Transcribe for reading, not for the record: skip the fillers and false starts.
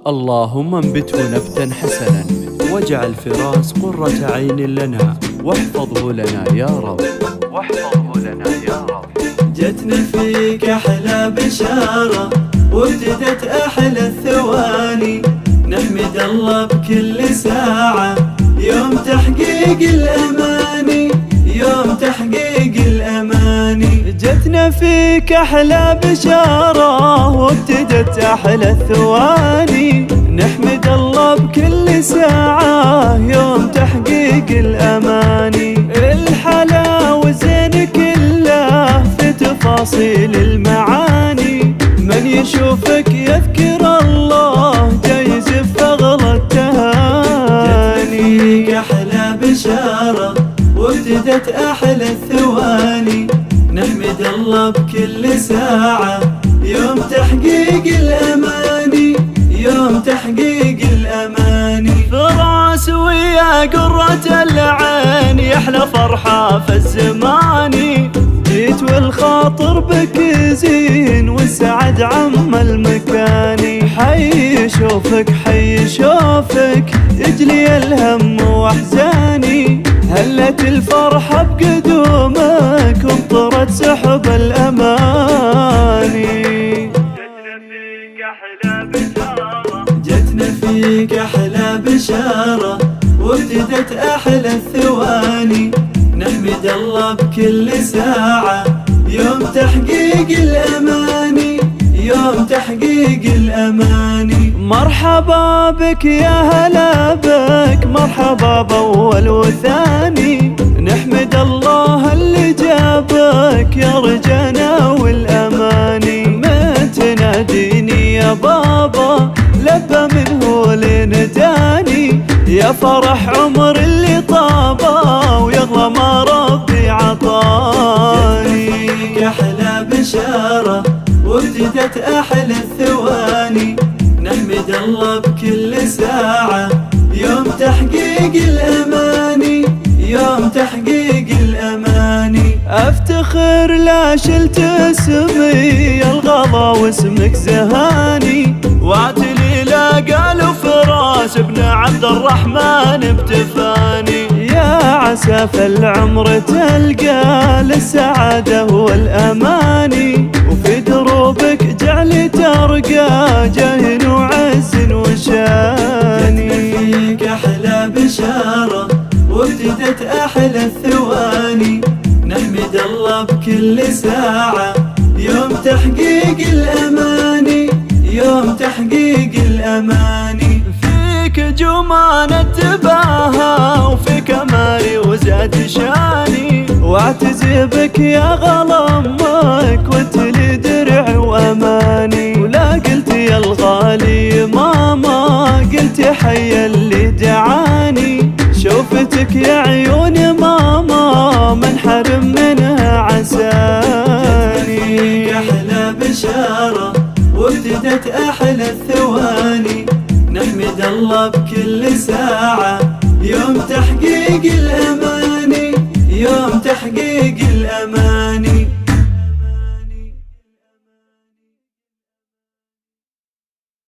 اللهم انبته نبتا حسنا، واجعل فراس قرة عين لنا، واحفظه لنا يا رب، واحفظه لنا يا رب. جتنا فيك أحلى بشارة، وابتدت أحلى الثواني، نحمد الله بكل ساعة، يوم تحقيق الأماني، يوم تحقيق الأماني. جتنا فيك أحلى بشارة، وابتدت أحلى الثواني، نحمد الله بكل ساعة، يوم تحقيق الأماني. الحلاوة زين كله في تفاصيل المعاني، من يشوفك يذكر الله، جايز فغلى التهاني. جتنا فيك أحلى بشارة، وابتدت أحلى الثواني، نحمد الله بكل ساعة، يوم تحقيق الأماني، يوم تحقيق الأماني. فراس ويا قرة العين، يحلى فرحة في الزمان، جيت والخاطر بك زين، والسعد عم المكاني. حي شوفك حي شوفك، يجلي الهم واحزاني، هلت الفرحة بقدومك، وامطرت سحب الأماني. جتنا فيك أحلى بشارة، وابتدت أحلى الثواني، نحمد الله بكل ساعة، يوم تحقيق الأماني، يوم تحقيق الأماني. مرحبا بك يا هلا بك، مرحبا بأول وثاني، نحمد الله اللي جابك يا رجانا والأماني. من تناديني يا بابا، لبى منه لنداني، يا فرح عمر اللي طابا، ويغلى ما ربي عطاني. جتنا أحلى بشارة، وابتدت أحلى الثواني، نحمد الله بكل ساعة، يوم تحقيق الأماني، يوم تحقيق الأماني. أفتخر لا شلت اسمي الغلا، واسمك زهاني، واعتلي لا قالوا فراس ابن عبد الرحمن بتفاني. يا عسى في العمر تلقى للسعادة والأماني، وفي دروبك جعل ترقى جاه وعز وشاني. جتنا فيك أحلى بشارة، وابتدت أحلى الثواني، نحمد الله بكل ساعة، يوم تحقيق الأماني، يوم تحقيق الأماني. فيك جمانة تباهى، وفي كمالي وزاد شاني، واعتزي بك يا غلا أمك، وتلي درع وأماني. ولا قلت يا الغالي ماما، قلت حي اللي دعاني، شوفتك يا عيون ماما، من حرم منها عساني. جتنا أحلى بشارة، وابتدت أحلى الثواني، نحمد الله بكل ساعة، يوم تحقيق الأماني، يوم تحقيق الأماني.